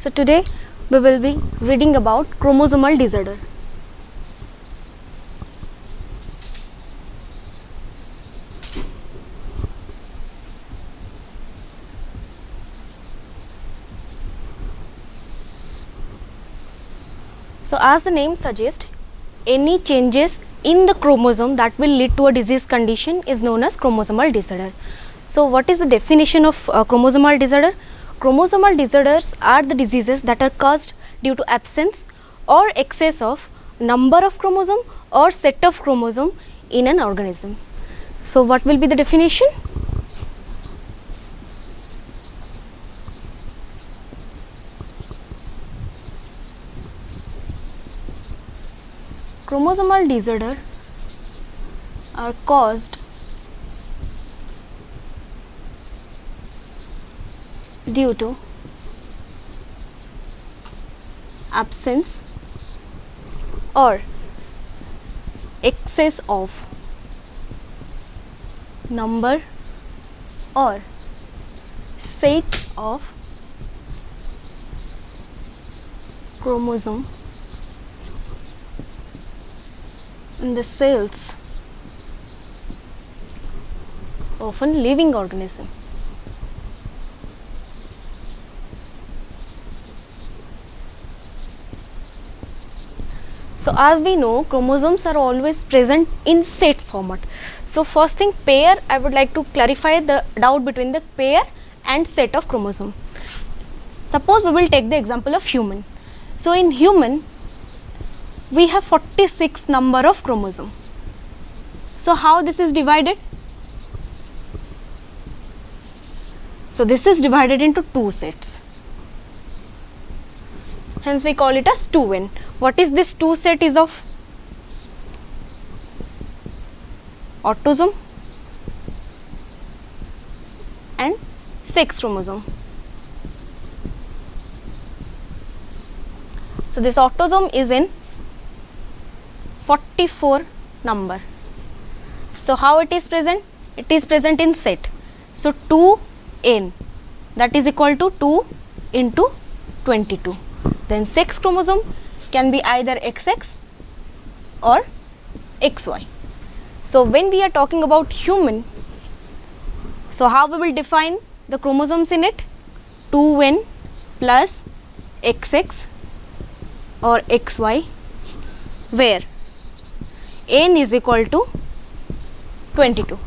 So today we will be reading about chromosomal disorder. So as the name suggests, any changes in the chromosome that will lead to a disease condition is known as chromosomal disorder. So what is the definition of chromosomal disorder? Chromosomal disorders are the diseases that are caused due to absence or excess of number of chromosome or set of chromosome in an organism. So what will be the definition? Chromosomal disorder are caused due to absence or excess of number or set of chromosome in the cells of a living organism. So as we know, chromosomes are always present in set format. So first thing, pair, I would like to clarify the doubt between the pair and set of chromosome. Suppose we will take the example of human. So in human, we have 46 number of chromosome. So how this is divided? So this is divided into two sets. Hence we call it as 2n. What is this two set is of? Autosome and sex chromosome. So this autosome is in 44 number. So how it is present? It is present in set. So 2n, that is equal to 2 into 22. Then sex chromosome can be either XX or XY. So when we are talking about human, so how we will define the chromosomes in it? 2n plus XX or XY, where n is equal to 22.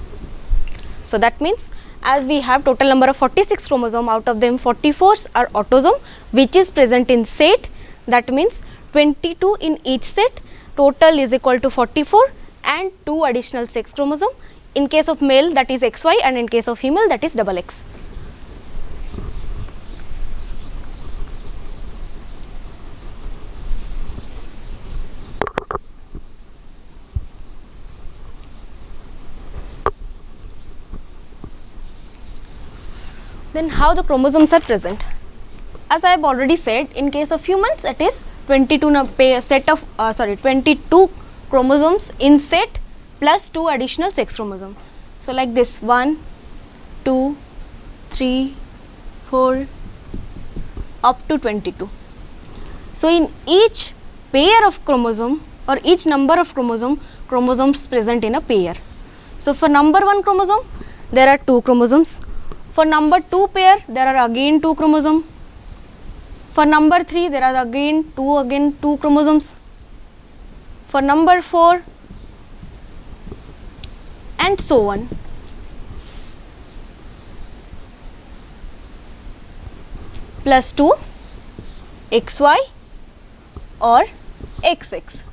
So that means as we have total number of 46 chromosome, out of them 44s are autosome which is present in set. That means 22 in each set, total is equal to 44 and 2 additional sex chromosome. In case of male, that is XY, and in case of female, that is XX. Then how the chromosomes are present? As I have already said, in case of humans, it is 22 chromosomes in set plus 2 additional sex chromosome. So like this, 1, 2, 3, 4 up to 22. So in each pair of chromosome or each number of chromosomes present in a pair. So for number 1 chromosome, there are 2 chromosomes. For number 2 pair, there are again 2 chromosomes. For number 3, there are again 2 chromosomes. For number 4 and so on. Plus 2 XY or XX.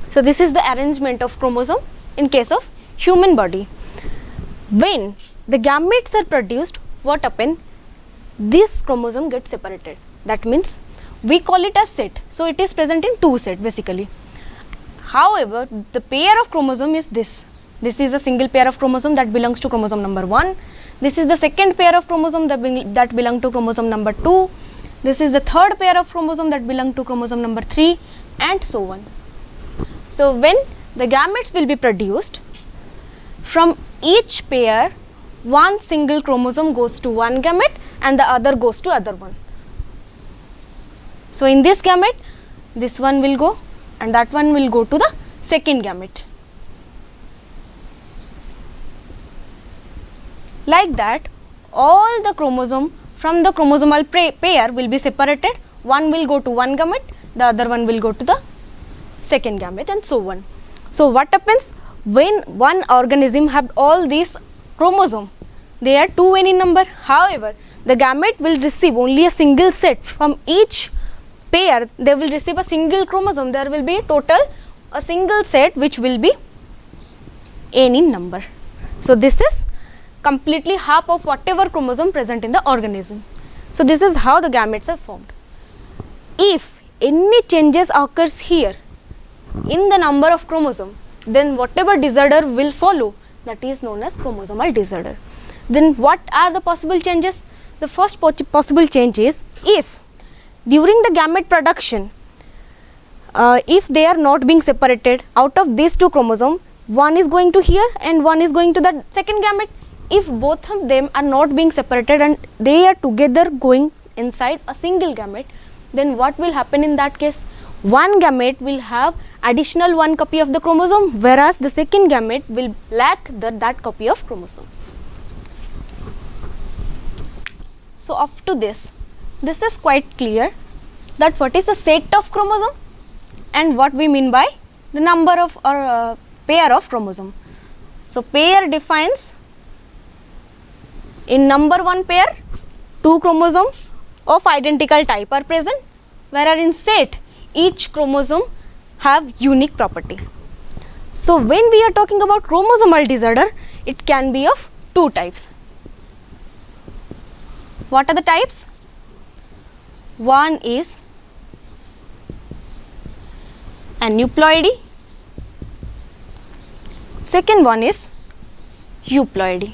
So this is the arrangement of chromosome in case of human body. When the gametes are produced, what happen? This chromosome gets separated. That means we call it as set. So it is present in 2 set basically. However, the pair of chromosome is this. This is a single pair of chromosome that belongs to chromosome number 1. This is the second pair of chromosome that belong to chromosome number 2. This is the third pair of chromosome that belong to chromosome number 3 and so on. So when the gametes will be produced, from each pair one single chromosome goes to one gamete and the other goes to other one. So in this gamete, this one will go and that one will go to the second gamete. Like that, all the chromosome from the chromosomal pair will be separated. One will go to one gamete, the other one will go to the second gamete, and so on. So what happens when one organism have all these chromosomes? They are 2n in number. However, the gamete will receive only a single set. From each pair they will receive a single chromosome. There will be total a single set which will be n in number. So this is completely half of whatever chromosome present in the organism. So this is how the gametes are formed. If any changes occurs here in the number of chromosome, then whatever disorder will follow, that is known as chromosomal disorder. Then what are the possible changes? The first possible change is, if during the gamete production, if they are not being separated, out of these two chromosomes, one is going to here and one is going to the second gamete. If both of them are not being separated and they are together going inside a single gamete, then what will happen in that case? One gamete will have additional one copy of the chromosome, whereas the second gamete will lack that copy of chromosome. So up to this is quite clear that what is the set of chromosome and what we mean by the number of or pair of chromosome. So pair defines, in number one pair, two chromosomes of identical type are present, whereas in set each chromosome have unique property. So when we are talking about chromosomal disorder, it can be of two types. What are the types? One is aneuploidy, second one is euploidy.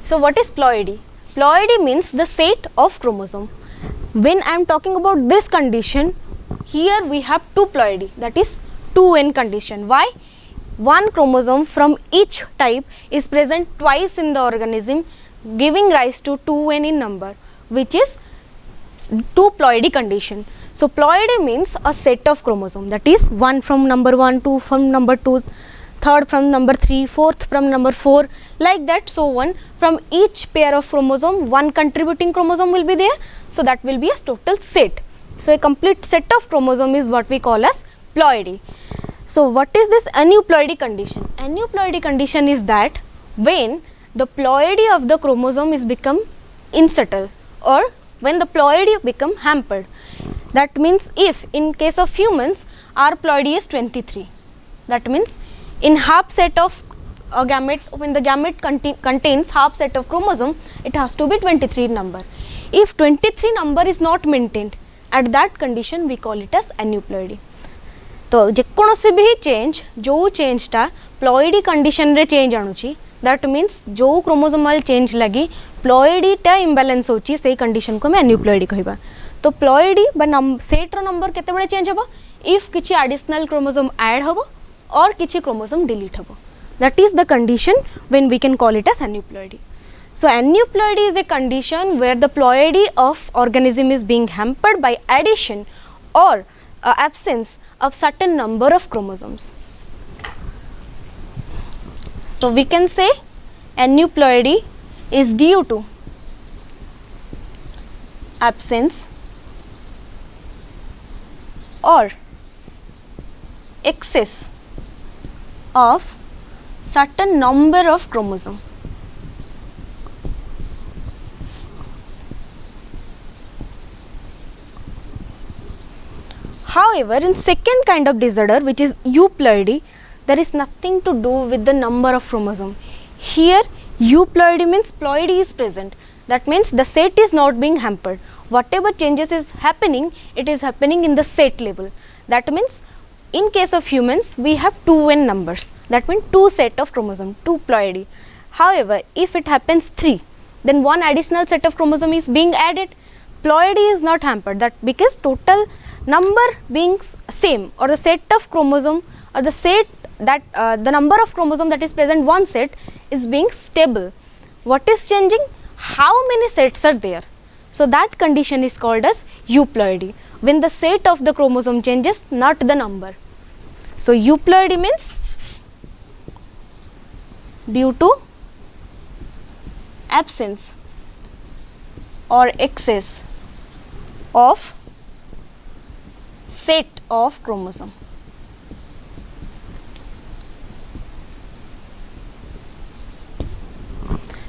So what is ploidy? Ploidy means the set of chromosome. When I am talking about this condition, here we have two ploidy, that is 2n condition. Why? One chromosome from each type is present twice in the organism, giving rise to 2n in number, which is two ploidy condition. So ploidy means a set of chromosome, that is one from number 1, 2 from number 2, third from number 3, fourth from number 4, like that, so on. From each pair of chromosome, one contributing chromosome will be there, so that will be a total set. So a complete set of chromosome is what we call as ploidy. So what is this aneuploidy condition? Aneuploidy condition is that when the ploidy of the chromosome is become insettled, or when the ploidy become hampered. That means if in case of humans our ploidy is 23, that means in half set of a gamete, when the gamete contains half set of chromosome, it has to be 23 number. If 23 number is not maintained, at that condition we call it as aneuploidy. तो जेकोसी भी change, जो चेंजटा ploidy condition रे change आणुची, that means जो chromosomal change लगी प्लॉइडीटा इम्बालांस होची, से condition को मैं एन्यूप्लॉइडी कहबा. तो प्लॉइडी बा सेट रो नंबर केते बळे चेंज हबो इफ किछि एडिशनल क्रोमोसोम ऐड हबो और किछि क्रोमोसोम डिलीट हबो. That is the condition when we can call it as aneuploidy. So aneuploidy is a condition where the ploidy of organism is being hampered by addition or absence of certain number of chromosomes. So we can say aneuploidy is due to absence or excess of certain number of chromosomes. However, in second kind of disorder, which is euploidy, there is nothing to do with the number of chromosome. Here euploidy means ploidy is present. That means the set is not being hampered. Whatever changes is happening, it is happening in the set level. That means in case of humans, we have 2n numbers. That means 2 set of chromosome, 2 ploidy. However, if it happens 3, then one additional set of chromosome is being added. ploidy is not hampered, that because total number being same, or the set of chromosome, or the set that the number of chromosome that is present one set is being stable. What is changing? How many sets are there? So that condition is called as euploidy, when the set of the chromosome changes, not the number. So euploidy means due to absence or excess of set of chromosome.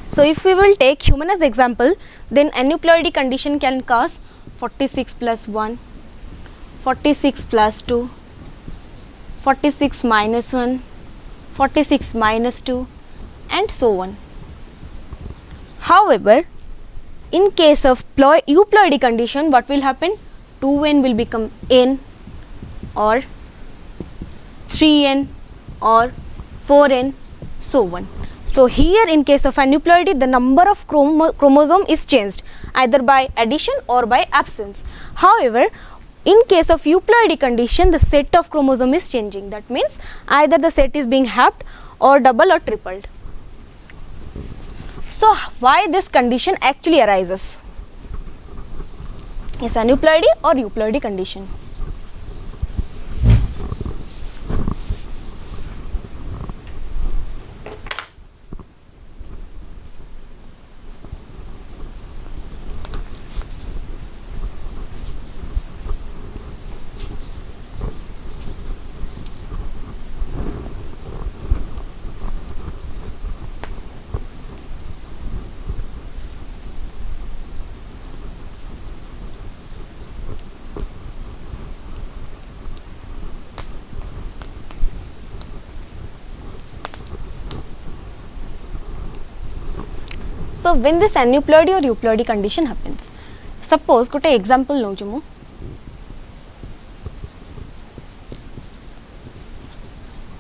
So if we will take human as example, then aneuploidy condition can cause 46 plus 1, 46 plus 2, 46 minus 1, 46 minus 2, and so on. However, in case of euploidy condition, what will happen? 2n will become n, or 3n, or 4n, so on. So here in case of aneuploidy, the number of chromosome is changed either by addition or by absence. However, in case of euploidy condition, the set of chromosome is changing. That means either the set is being halved or double or tripled. So why this condition actually arises? Is aneuploidy or euploidy condition? So when this aneuploidy or euploidy condition happens, suppose gote example नौछु मु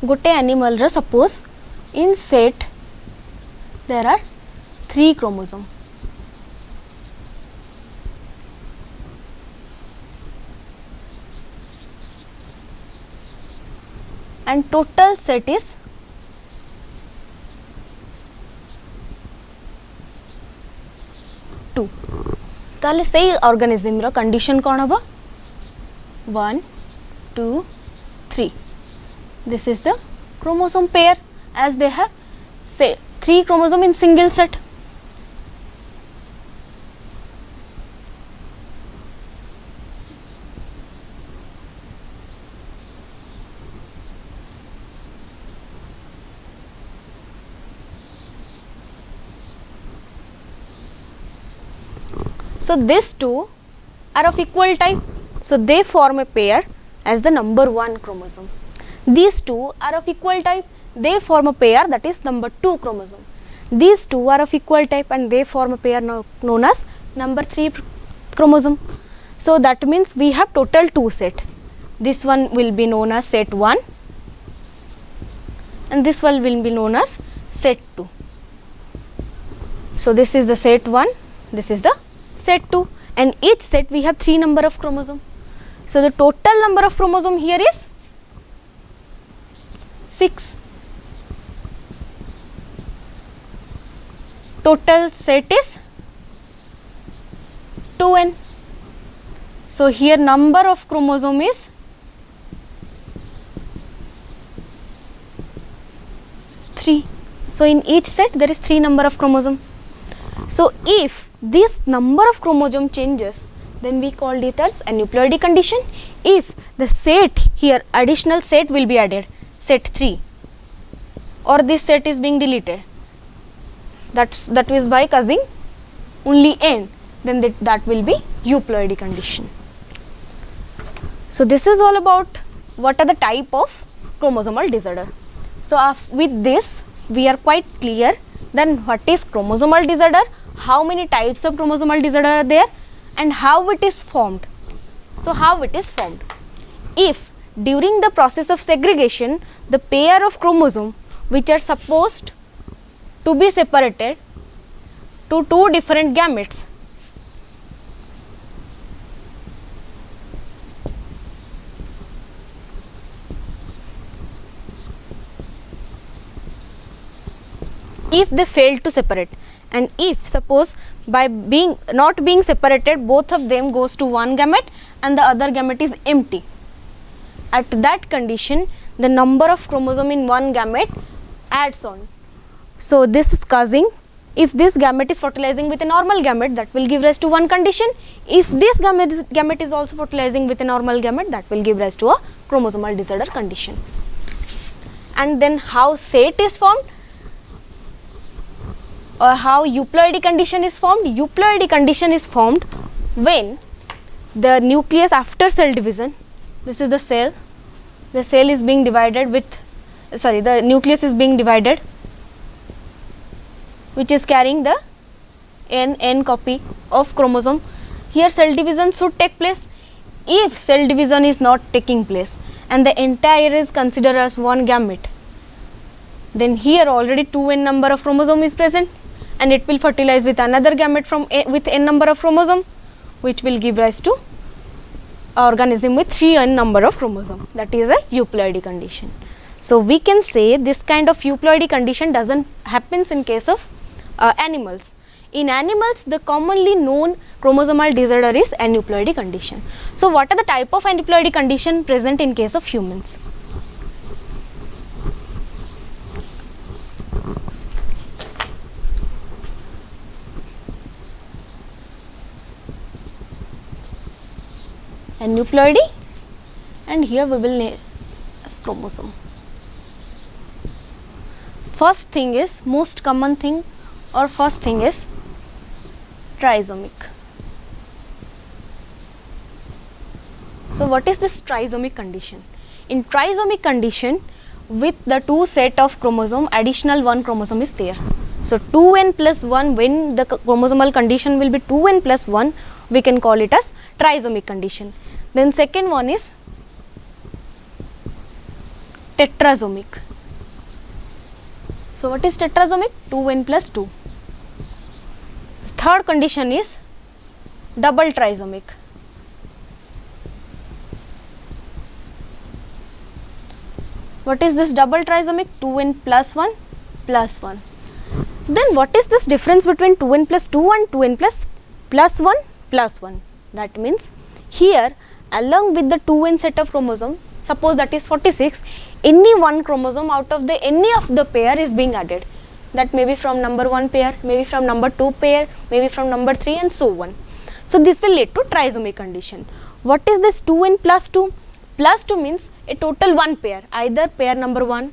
गोटे animal रा suppose in set there are 3 chromosome, and total set is 2. ताले सही organism रा condition कौन हबा? 1, 2, 3. This is the chromosome pair, as they have say 3 chromosome in single set. So these two are of equal type, so they form a pair as the number 1 chromosome. These two are of equal type, they form a pair, that is number 2 chromosome. These two are of equal type and they form a pair known as number 3 chromosome. So that means we have total 2 set. This one will be known as set 1 and this one will be known as set 2. So this is the set 1, this is the set 2, and each set we have 3 number of chromosome. So the total number of chromosome here is 6. Total set is 2n. So here number of chromosome is 3. So in each set there is 3 number of chromosome. So if this number of chromosome changes, then we call it as aneuploidy condition. If the set here, additional set will be added, set 3, or this set is being deleted, that is by causing only n, then that will be euploidy condition. So this is all about what are the type of chromosomal disorder. So with this we are quite clear then what is chromosomal disorder, how many types of chromosomal disorder are there, and how it is formed. So how it is formed? If during the process of segregation the pair of chromosome which are supposed to be separated to 2 different gametes if they fail to separate, and if suppose by being not being separated both of them goes to one gamete and the other gamete is empty, at that condition the number of chromosome in one gamete adds on. So this is causing, if this gamete is fertilizing with a normal gamete, that will give rise to one condition. If this gamete is also fertilizing with a normal gamete, that will give rise to a chromosomal disorder condition. And then how set is formed, or how euploidy condition is formed? Euploidy condition is formed when the nucleus after cell division, this is the cell is being divided with, the nucleus is being divided, which is carrying the n copy of chromosome. Here cell division should take place. If cell division is not taking place and the entire is considered as one gamete, then here already 2n number of chromosome is present, and it will fertilize with another gamete from with n number of chromosome, which will give rise to organism with 3n number of chromosome. That is a euploidy condition. So we can say this kind of euploidy condition doesn't happens in case of animals. In animals, the commonly known chromosomal disorder is aneuploidy condition. So what are the type of aneuploidy condition present in case of humans? Aneuploidy, and here we will name as chromosome. First thing is, most common thing, or first thing is trisomic. So what is this trisomic condition? In trisomic condition, with the two set of chromosome, additional one chromosome is there. So 2n plus 1, when the chromosomal condition will be 2n plus 1, we can call it as trisomic condition. Then second one is tetrasomic. So what is tetrasomic? 2n plus 2. Third condition is double trisomic. What is this double trisomic? 2n plus 1 plus 1. Then what is this difference between 2n plus 2 and 2n plus 1 plus 1? That means here along with the 2n set of chromosome, suppose that is 46, any one chromosome out of the any of the pair is being added. That may be from number 1 pair, maybe from number 2 pair, maybe from number 3 and so on. So this will lead to trisomic condition. What is this 2n plus 2? Plus 2 means a total 1 pair, either pair number 1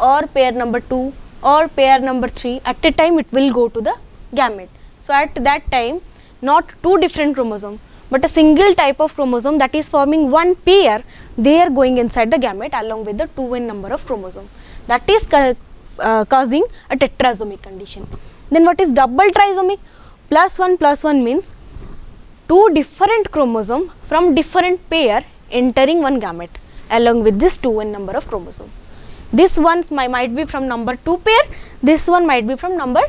or pair number 2 or pair number 3. At a time it will go to the gamete. So at that time not two different chromosome, but a single type of chromosome that is forming one pair, they are going inside the gamete along with the 2n number of chromosome. That is causing a tetrasomic condition. Then what is double trisomic? Plus 1 means two different chromosome from different pair entering one gamete along with this 2n number of chromosome. This one might be from number 2 pair, this one might be from number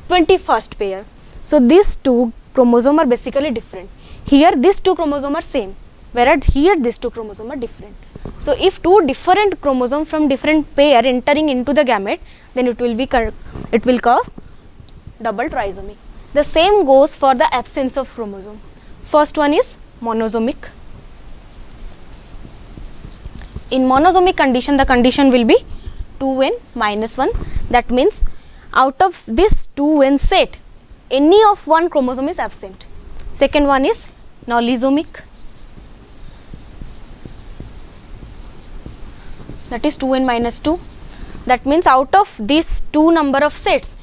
21st pair. So these two chromosome are basically different. Here these two chromosome are same, whereas here these two chromosome are different. So if two different chromosome from different pair entering into the gamete, then it will cause double trisomic. The same goes for the absence of chromosome. First one is monosomic. In monosomic condition, the condition will be 2n minus 1. That means out of this 2n set, any of one chromosome is absent. Second one is nolisomic. That is 2n minus 2. That means out of these two number of sets,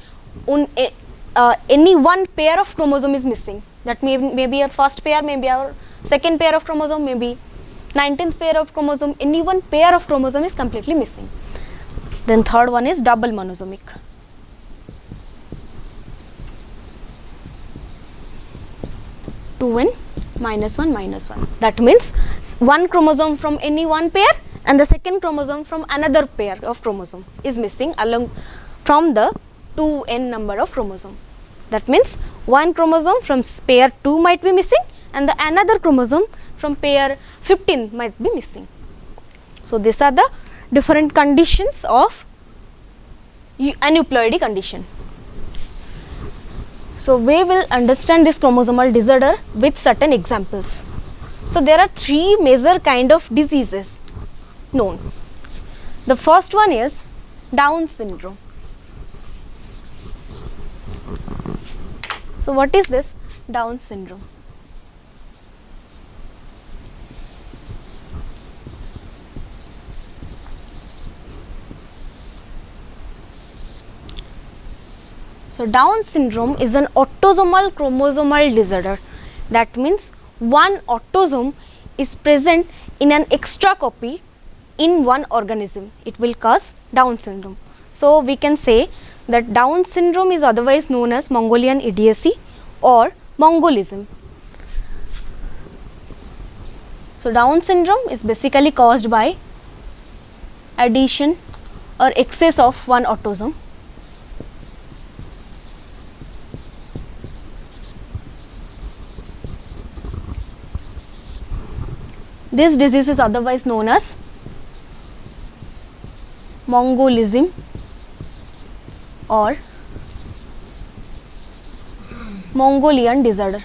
any one pair of chromosome is missing. That may be our first pair, maybe our second pair of chromosome, maybe 19th pair of chromosome. Any one pair of chromosome is completely missing. Then third one is double monosomic. (2n minus 1 minus 1). That means one chromosome from any one pair and the second chromosome from another pair of chromosome is missing along from the 2n number of chromosome. That means one chromosome from pair 2 might be missing and the another chromosome from pair 15 might be missing. So these are the different conditions of aneuploidy condition. So we will understand this chromosomal disorder with certain examples. So there are three major kind of diseases known. The first one is Down syndrome. So what is this Down syndrome? So Down syndrome is an autosomal chromosomal disorder. That means one autosome is present in an extra copy in one organism. It will cause Down syndrome. So we can say that Down syndrome is otherwise known as Mongolian idiocy or Mongolism. So Down syndrome is basically caused by addition or excess of one autosome. This disease is otherwise known as Mongolism or Mongolian disorder.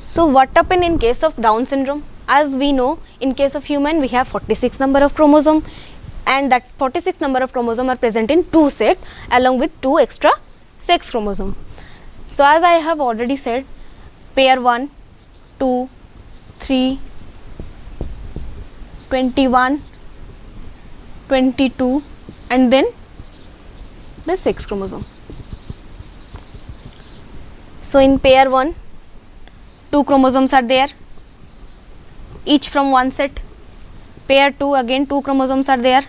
So what happen in case of Down syndrome? As we know, in case of human we have 46 number of chromosome, and that 46 number of chromosome are present in two set along with two extra sex chromosome. So as I have already said, pair 1, 2, 3, 21, 22 and then the sex chromosome. So in pair 1, 2 chromosomes are there, each from one set. Pair 2 again 2 chromosomes are there.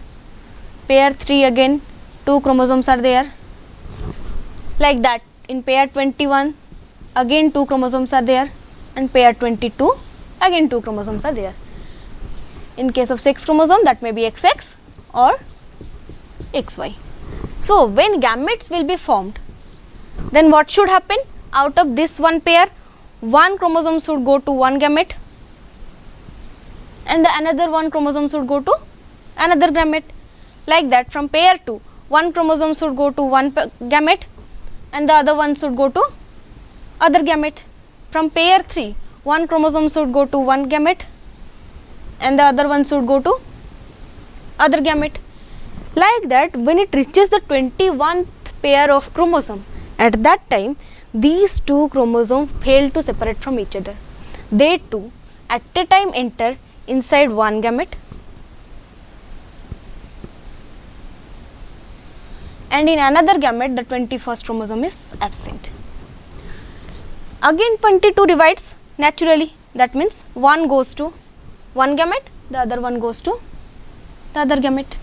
Pair 3 again 2 chromosomes are there. Like that, in pair 21 again 2 chromosomes are there, and pair 22 again 2 chromosomes are there. In case of sex chromosome, that may be XX or XY. So when gametes will be formed, then what should happen? Out of this one pair, one chromosome should go to one gamete and the another one chromosome should go to another gamete. Like that, from pair 2, one chromosome should go to one gamete and the other one should go to other gamete. From pair 3, one chromosome should go to one gamete and the other one should go to other gamete. Like that, when it reaches the 21st pair of chromosome, at that time these two chromosomes fail to separate from each other. They two at a time enter inside one gamete and in another gamete the 21st chromosome is absent. Again 22 divides naturally, that means one goes to one gamete, the other one goes to the other gamete.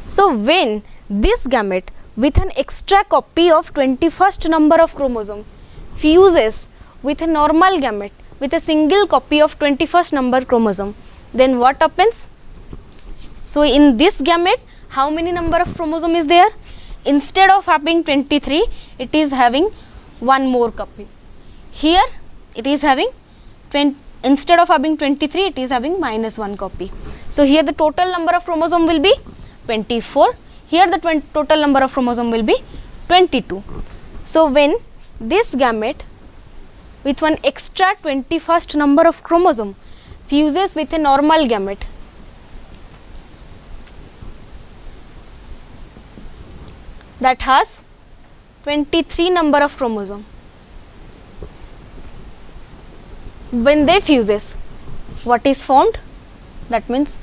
So when this gamete with an extra copy of 21st number of chromosome fuses with a normal gamete with a single copy of 21st number chromosome, then what happens? So in this gamete, how many number of chromosome is there? Instead of having 23, it is having one more copy. Here it is having instead of having 23, it is having minus 1 copy. So here the total number of chromosome will be 24. Here the total number of chromosome will be 22. So when this gamete with one extra 21st number of chromosome fuses with a normal gamete, that has 23 number of chromosome. When they fuses, what is formed? That means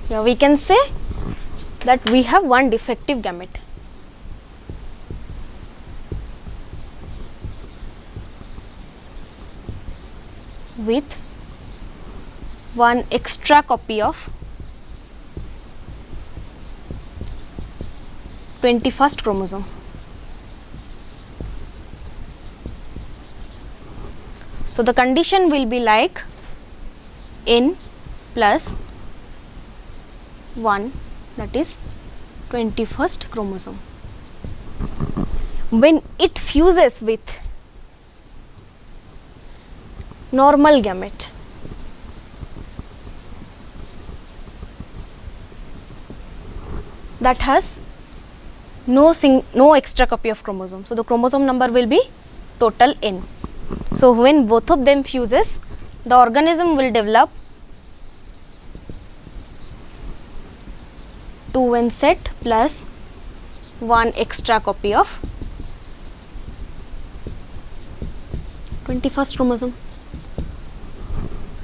now we can say that we have one defective gamete. With one extra copy of 21st chromosome. So the condition will be like N plus 1, that is 21st chromosome. when it fuses with normal gamete, that has no extra copy of chromosome. So the chromosome number will be total n. So when both of them fuses, the organism will develop 2n set plus 1 extra copy of 21st chromosome.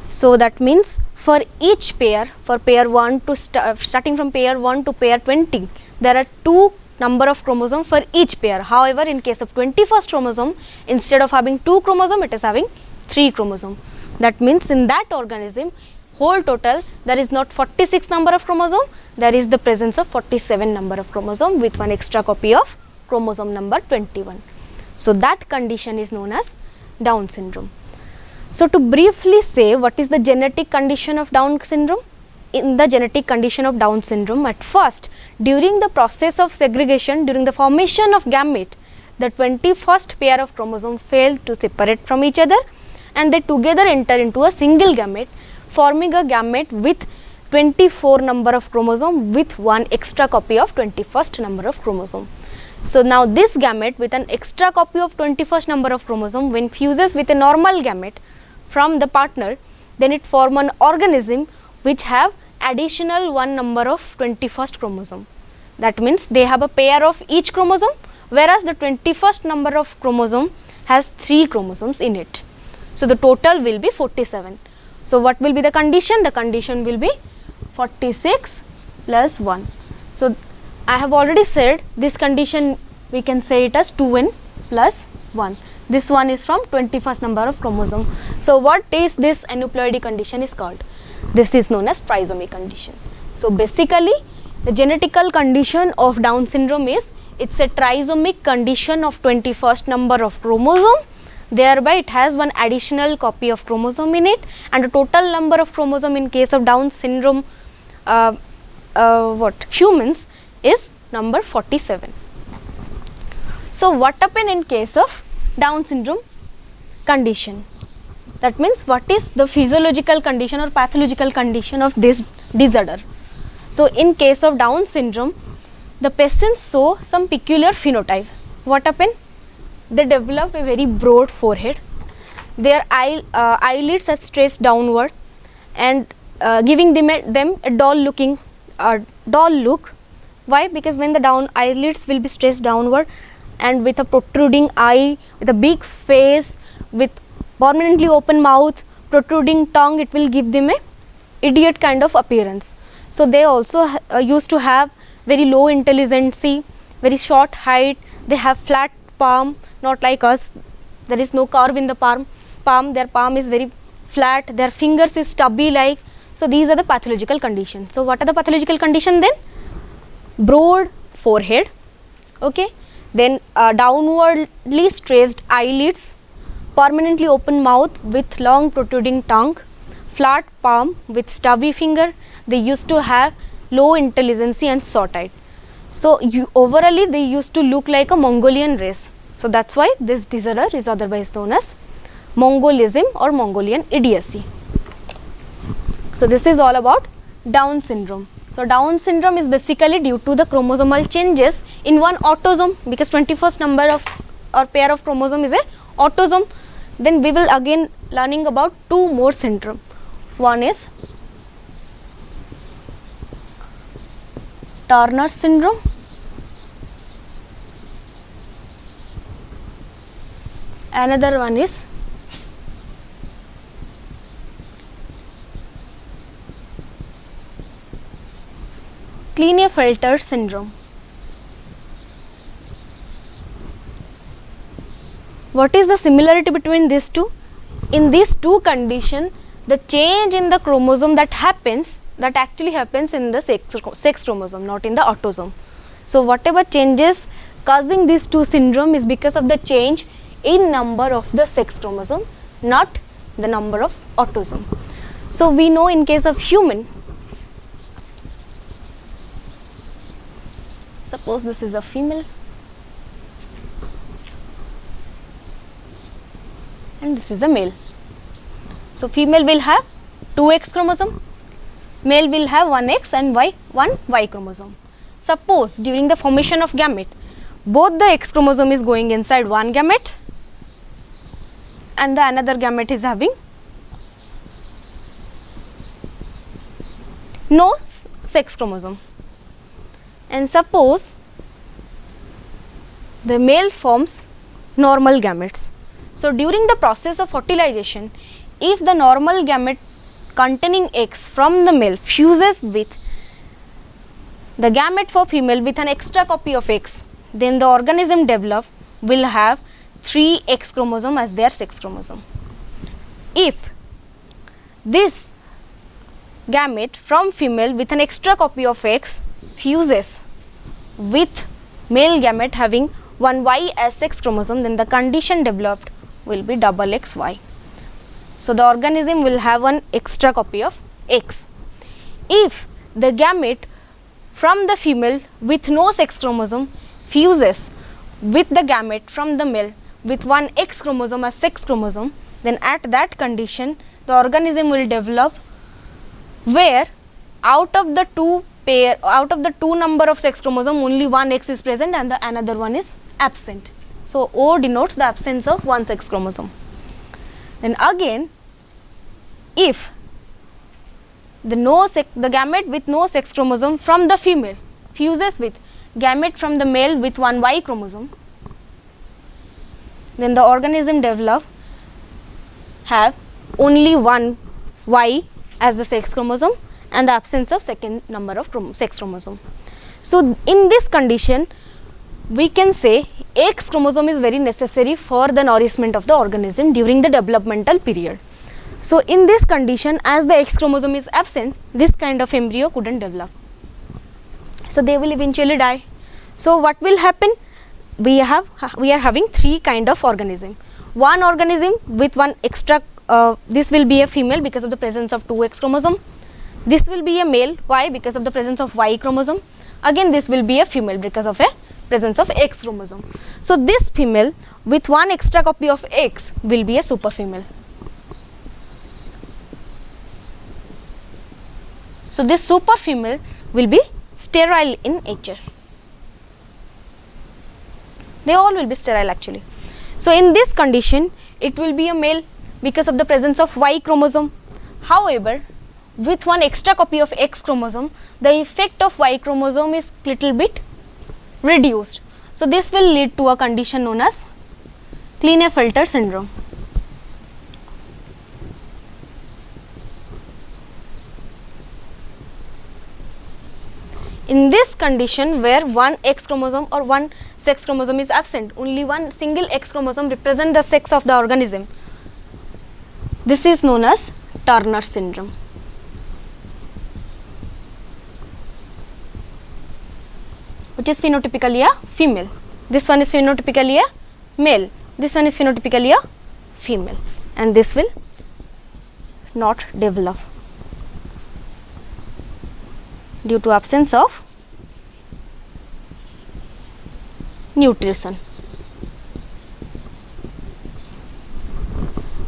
So that means for each pair, for pair 1 to starting from pair 1 to pair 20, there are 2 number of chromosome for each pair. However, in case of 21st chromosome, instead of having 2 chromosome, it is having 3 chromosome. That means in that organism, whole total, there is not 46 number of chromosome, there is the presence of 47 number of chromosome with 1 extra copy of chromosome number 21. So that condition is known as Down syndrome. So to briefly say what is the genetic condition of Down syndrome? In the genetic condition of Down syndrome, at first, during the process of segregation, during the formation of gamete, the 21st pair of chromosome fail to separate from each other and they together enter into a single gamete, forming a gamete with 24 number of chromosome with 1 extra copy of 21st number of chromosome. So now this gamete with an extra copy of 21st number of chromosome, when fuses with a normal gamete from the partner, then it form an organism which have additional 1 number of 21st chromosome. That means they have a pair of each chromosome, whereas the 21st number of chromosome has 3 chromosomes in it. So the total will be 47. So what will be the condition? The condition will be 46 plus 1. So I have already said this condition, we can say it as 2n plus 1. This one is from 21st number of chromosome. So what is this aneuploidy condition is called? This is known as trisomy condition. So basically the genetical condition of Down syndrome is, it's a trisomic condition of 21st number of chromosome, thereby it has 1 additional copy of chromosome in it, and the total number of chromosome in case of Down syndrome humans is number 47. So what happen in case of Down syndrome condition? That means what is the physiological condition or pathological condition of this disorder? So in case of Down syndrome, the patients show some peculiar phenotype. What happen? They develop a very broad forehead, their eyelids are stretched downward and giving them a dull look. Why? Because when the eyelids will be stretched downward and with a protruding eye, with a big face, with permanently open mouth, protruding tongue, it will give them a idiot kind of appearance. So they also used to have very low intelligence, very short height, they have flat palm, not like us, there is no curve in the palm, their palm is very flat, their fingers is stubby like. So these are the pathological conditions. So what are the pathological condition then? Broad forehead, okay, then downwardly stretched eyelids, permanently open mouth with long protruding tongue, flat palm with stubby finger. They used to have low intelligence and short height. So overally they used to look like a Mongolian race. So that's why this disorder is otherwise known as Mongolism or Mongolian idiocy. So this is all about Down syndrome. So Down syndrome is basically due to the chromosomal changes in one autosome, because 21st number of or pair of chromosome is a autosome. Then we will again learning about 2 more syndrome. One is Turner syndrome, another one is Klinefelter syndrome. What is the similarity between these two? In these two conditions, the change in the chromosome that actually happens in the sex chromosome, not in the autosome. So whatever changes causing these two syndrome is because of the change in number of the sex chromosome, not the number of autosome. So we know in case of human, suppose this is a female, and this is a male. So female will have 2X chromosome, male will have 1X and one Y chromosome. Suppose during the formation of gamete, both the X chromosome is going inside one gamete and the another gamete is having no sex chromosome, and suppose the male forms normal gametes. So during the process of fertilization, if the normal gamete containing X from the male fuses with the gamete for female with an extra copy of X, then the organism developed will have 3 X chromosome as their sex chromosome. If this gamete from female with an extra copy of X fuses with male gamete having one Y as sex chromosome, then the condition developed will be XXY. So the organism will have one extra copy of X. If the gamete from the female with no sex chromosome fuses with the gamete from the male with one X chromosome as sex chromosome, then at that condition the organism will develop where out of the two number of sex chromosome only one X is present and the another one is absent. So O denotes the absence of one sex chromosome. Then again, if the gamete with no sex chromosome from the female fuses with gamete from the male with one Y chromosome, then the organism develop have only one Y as the sex chromosome and the absence of second number of sex chromosome. So in this condition, we can say X chromosome is very necessary for the nourishment of the organism during the developmental period. So in this condition, as the X chromosome is absent, this kind of embryo couldn't develop. So they will eventually die. So what will happen? We are having 3 kind of organism. One organism with one extra, this will be a female because of the presence of 2 X chromosome. This will be a male. Why? Because of the presence of Y chromosome. Again this will be a female because of a presence of X chromosome. So this female with one extra copy of X will be a super female. So this super female will be sterile in nature. They all will be sterile actually. So in this condition, it will be a male because of the presence of Y chromosome. However, with one extra copy of X chromosome, the effect of Y chromosome is little bit reduced. So this will lead to a condition known as Klinefelter syndrome. In this condition, where one X chromosome or one sex chromosome is absent, only one single X chromosome represents the sex of the organism. This is known as Turner syndrome. Which is phenotypically a female. This one is phenotypically a male. This one is phenotypically a female. And this will not develop due to absence of nutrition.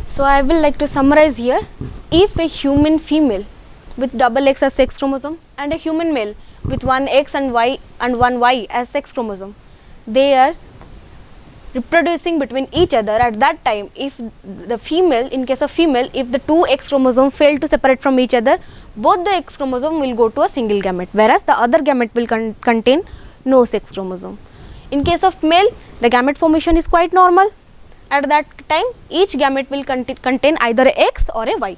So I will like to summarize here. If a human female with double X as sex chromosome and a human male with one X and Y and one Y as sex chromosome, they are reproducing between each other. At that time, if the female, in case of female, if the 2 X chromosome fail to separate from each other, both the X chromosome will go to a single gamete, whereas the other gamete will contain no sex chromosome. In case of male, the gamete formation is quite normal. At that time, each gamete will contain either a X or a Y.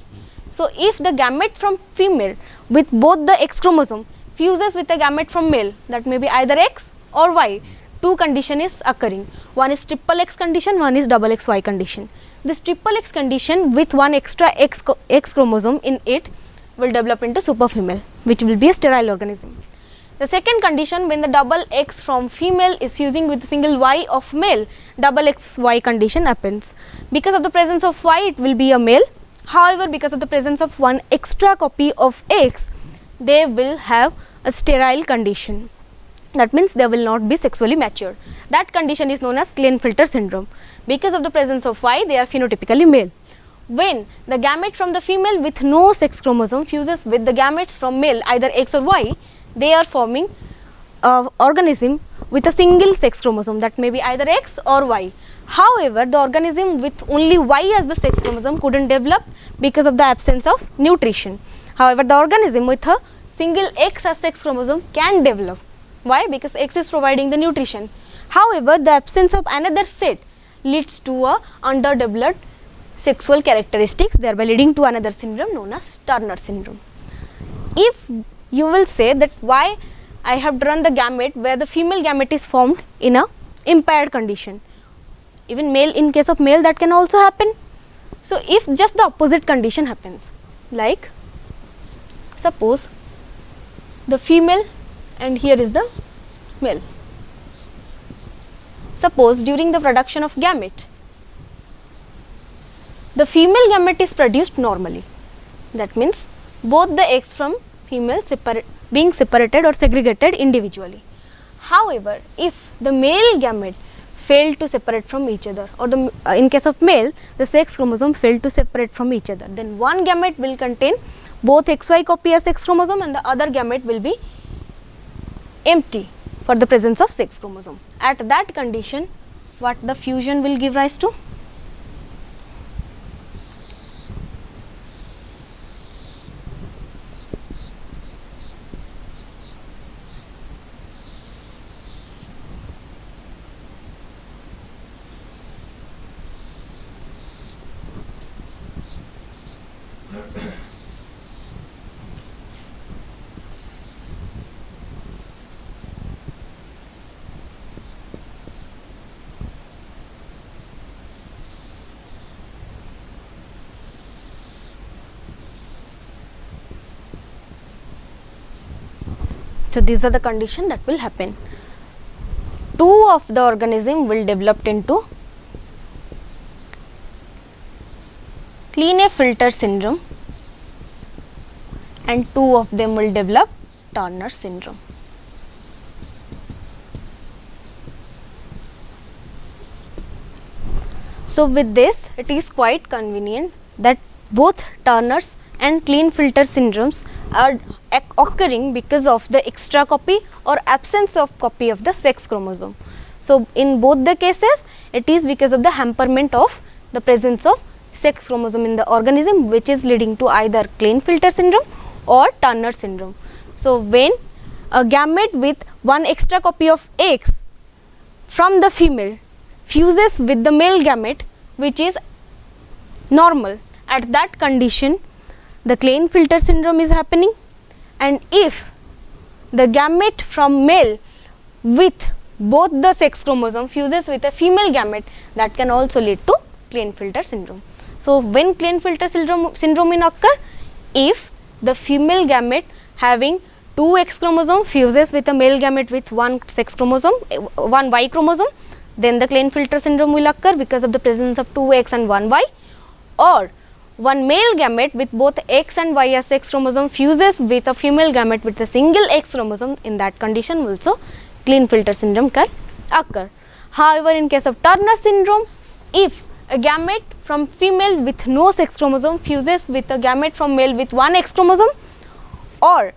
So if the gamete from female with both the X chromosome fuses with a gamete from male, that may be either X or Y, 2 condition is occurring. One is triple X condition, one is double XY condition. This triple X condition with one extra X chromosome in it will develop into super female, which will be a sterile organism. The second condition, when the double X from female is fusing with the single Y of male, double XY condition happens. Because of the presence of Y, it will be a male. However, because of the presence of one extra copy of X, they will have a sterile condition. That means they will not be sexually matured. That condition is known as Klinefelter syndrome. Because of the presence of Y, they are phenotypically male. When the gamete from the female with no sex chromosome fuses with the gametes from male, either X or Y, they are forming an organism with a single sex chromosome, that may be either X or Y. However, the organism with only Y as the sex chromosome couldn't develop because of the absence of nutrition. However, the organism with a single X as sex chromosome can develop. Why? Because X is providing the nutrition. However, the absence of another set leads to a underdeveloped sexual characteristics, thereby leading to another syndrome known as Turner syndrome. If you will say that why I have drawn the gamete where the female gamete is formed in a impaired condition, even male, in case of male that can also happen. So, if just the opposite condition happens, like suppose the female and here is the male. Suppose during the production of gamete, the female gamete is produced normally. That means both the eggs from female being separated or segregated individually. However, if the male gamete failed to separate from each other, or in case of male, the sex chromosome failed to separate from each other, then one gamete will contain both XY copy as sex chromosome and the other gamete will be empty for the presence of sex chromosome. At that condition, what the fusion will give rise to? So, these are the conditions that will happen. Two of the organism will develop into Klinefelter syndrome and two of them will develop Turner syndrome. So, with this it is quite convenient that both Turner's and Klinefelter syndromes are occurring because of the extra copy or absence of copy of the sex chromosome. So, in both the cases it is because of the hamperment of the presence of sex chromosome in the organism, which is leading to either Klinefelter syndrome or Turner syndrome. So, when a gamete with one extra copy of X from the female fuses with the male gamete which is normal, at that condition the Klinefelter syndrome is happening. And if the gamete from male with both the sex chromosome fuses with a female gamete, that can also lead to Klinefelter syndrome. So, when Klinefelter syndrome will occur? If the female gamete having two X chromosome fuses with a male gamete with one sex chromosome, one Y chromosome, then the Klinefelter syndrome will occur because of the presence of two X and one Y. Or one male gamete with both X and Y as sex chromosome fuses with a female gamete with a single X chromosome, in that condition also Klinefelter syndrome can occur. However, in case of Turner syndrome, if a gamete from female with no sex chromosome fuses with a gamete from male with one X chromosome, or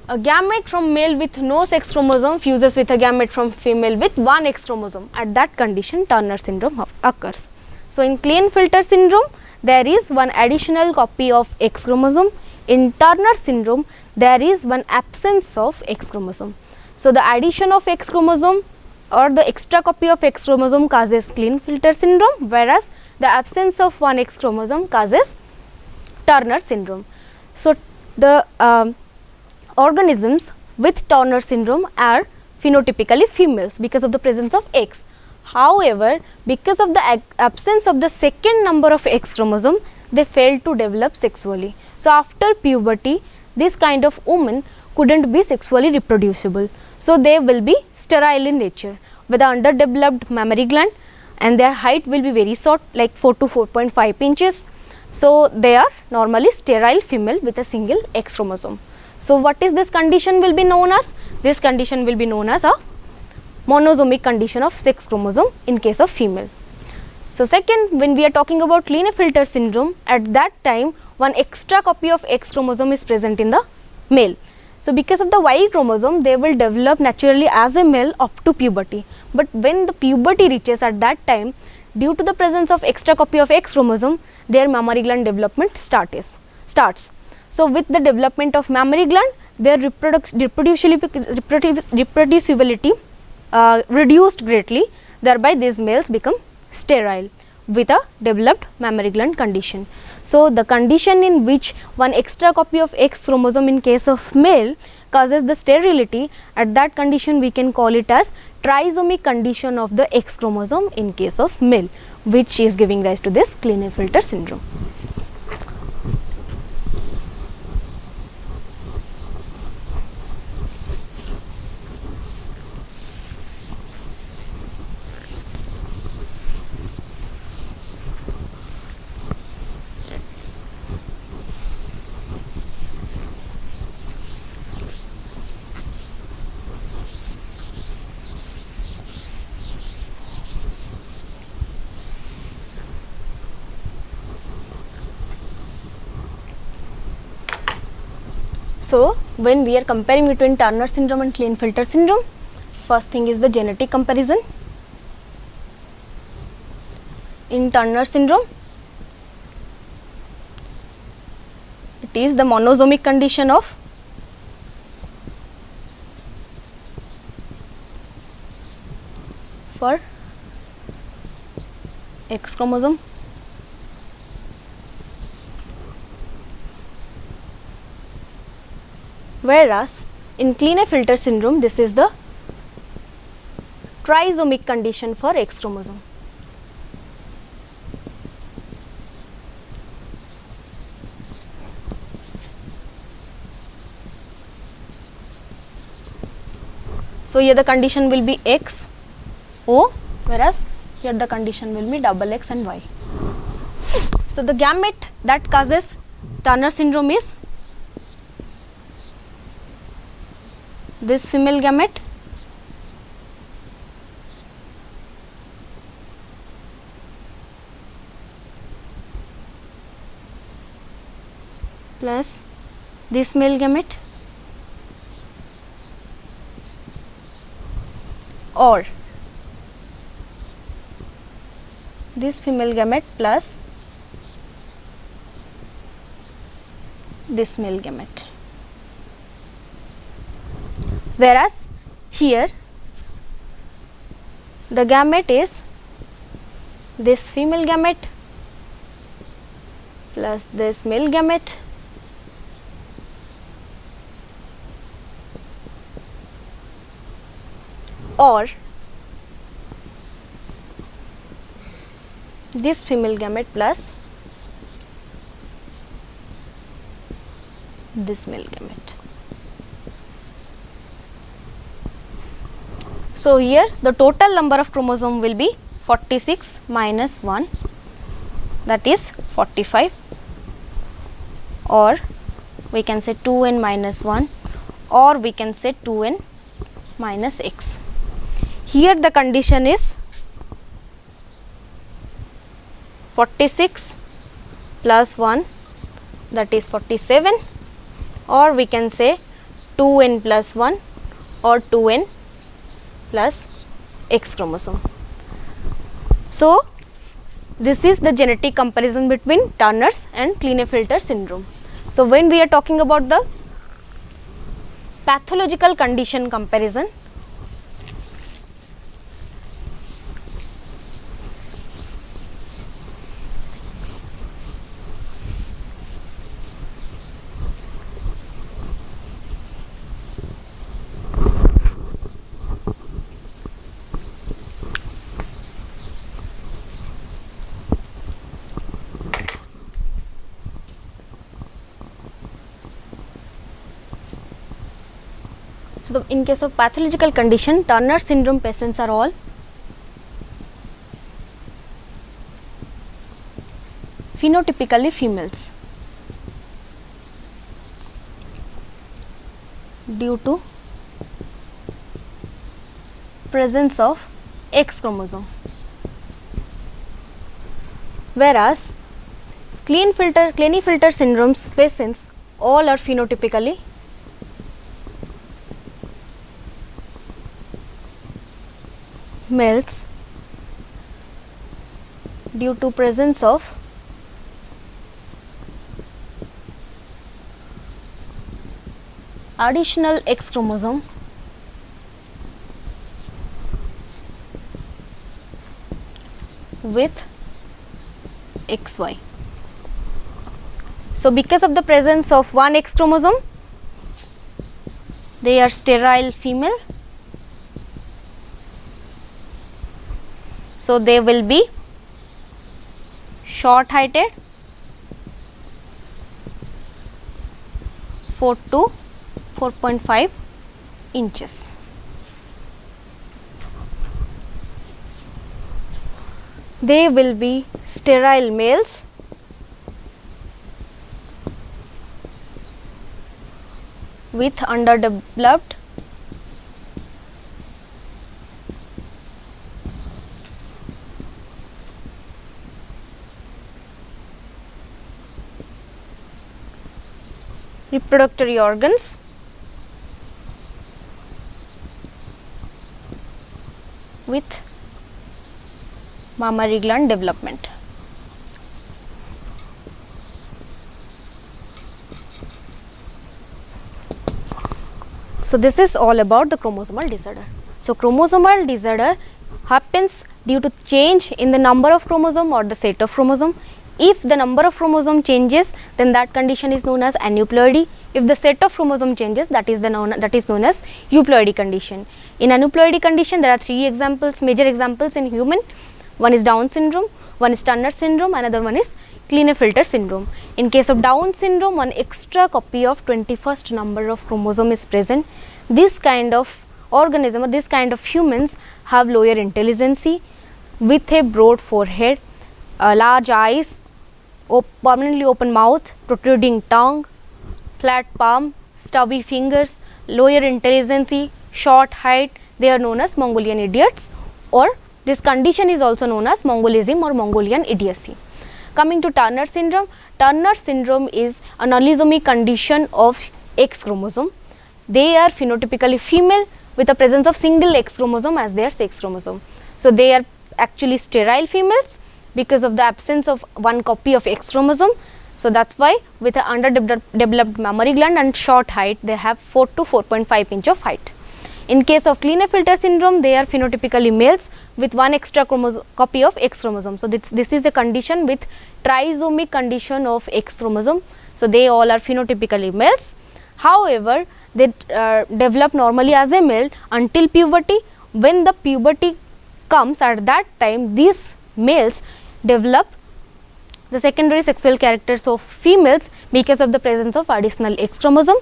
a gamete from male with no sex chromosome fuses with a gamete from female with one X chromosome, at that condition Turner syndrome occurs. So, in Klinefelter syndrome there is one additional copy of X chromosome. In Turner syndrome there is one absence of X chromosome. So, the addition of X chromosome or the extra copy of X chromosome causes Klinefelter syndrome, whereas the absence of one X chromosome causes Turner syndrome. So, the organisms with Turner syndrome are phenotypically females because of the presence of X. However, because of the absence of the second number of X chromosome, they fail to develop sexually. So, after puberty, this kind of woman couldn't be sexually reproducible. So, they will be sterile in nature with an underdeveloped mammary gland, and their height will be very short, like 4 to 4.5 inches. So, they are normally sterile female with a single X chromosome. So what is this condition will be known as? This condition will be known as a monosomic condition of sex chromosome in case of female. So second, when we are talking about Klinefelter syndrome, at that time one extra copy of X chromosome is present in the male. So because of the Y chromosome, they will develop naturally as a male up to puberty. But when the puberty reaches, at that time, due to the presence of extra copy of X chromosome, their mammary gland development starts. So with the development of mammary gland, their reproducibility reduced greatly, thereby these males become sterile with a developed mammary gland condition. So the condition in which one extra copy of X chromosome in case of male causes the sterility, at that condition we can call it as trisomic condition of the X chromosome in case of male, which is giving rise to this Klinefelter syndrome. So when we are comparing between Turner syndrome and Klinefelter syndrome, first thing is the genetic comparison. In Turner syndrome, it is the monosomic condition of for X chromosome, whereas in Klinefelter syndrome this is the trisomic condition for X chromosome. So here the condition will be X, O, whereas here the condition will be double X and Y. So the gamete that causes Turner syndrome is this female gamete plus this male gamete, or this female gamete plus this male gamete. Whereas here the gamete is this female gamete plus this male gamete, or this female gamete plus this male gamete. So here the total number of chromosome will be 46 minus 1, that is 45, or we can say 2n minus 1, or we can say 2n minus x. Here the condition is 46 plus 1, that is 47, or we can say 2n plus 1 or 2n plus X chromosome. So this is the genetic comparison between Turner's and Klinefelter syndrome. So when we are talking about the pathological condition comparison, so in case of pathological condition, Turner syndrome patients are all phenotypically females. due to presence of X chromosome, whereas Klinefelter syndrome's patients all are phenotypically males due to presence of additional X chromosome with XY. So, because of the presence of one X chromosome, they are sterile female. So, they will be short heighted, 4 to 4.5 inches. They will be sterile males with underdeveloped reproductive organs with mammary gland development. So, this is all about the chromosomal disorder. So, chromosomal disorder happens due to change in the number of chromosome or the set of chromosome. If the number of chromosome changes, then that condition is known as aneuploidy. If the set of chromosome changes, that is known as euploidy condition. In aneuploidy condition, there are three examples, major examples in human. One is Down syndrome, one is Turner syndrome, another one is Klinefelter syndrome. In case of Down syndrome, one extra copy of 21st number of chromosome is present. This kind of organism or this kind of humans have lower intelligence with a broad forehead, large eyes, permanently open mouth, protruding tongue, flat palm, stubby fingers, lower intelligence, short height. They are known as Mongolian idiots, or this condition is also known as Mongolism or Mongolian idiocy. Coming to Turner syndrome is an allosomic condition of X chromosome. They are phenotypically female with the presence of single X chromosome as their sex chromosome. So, they are actually sterile females because of the absence of one copy of X chromosome. So, that is why with an underdeveloped mammary gland and short height, they have 4 to 4.5 inch of height. In case of Klinefelter syndrome, they are phenotypically males with one extra copy of X chromosome. So, this is a condition with trisomic condition of X chromosome. So, they all are phenotypically males. However, they develop normally as a male until puberty. When the puberty comes, at that time these males develop the secondary sexual characters of females because of the presence of additional X chromosome.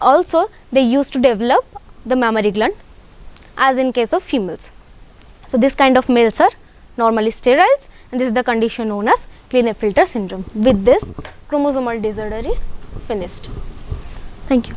Also, they used to develop the mammary gland as in case of females. So, this kind of males are normally steriles, and this is the condition known as Klinefelter syndrome. With this, chromosomal disorder is finished. Thank you.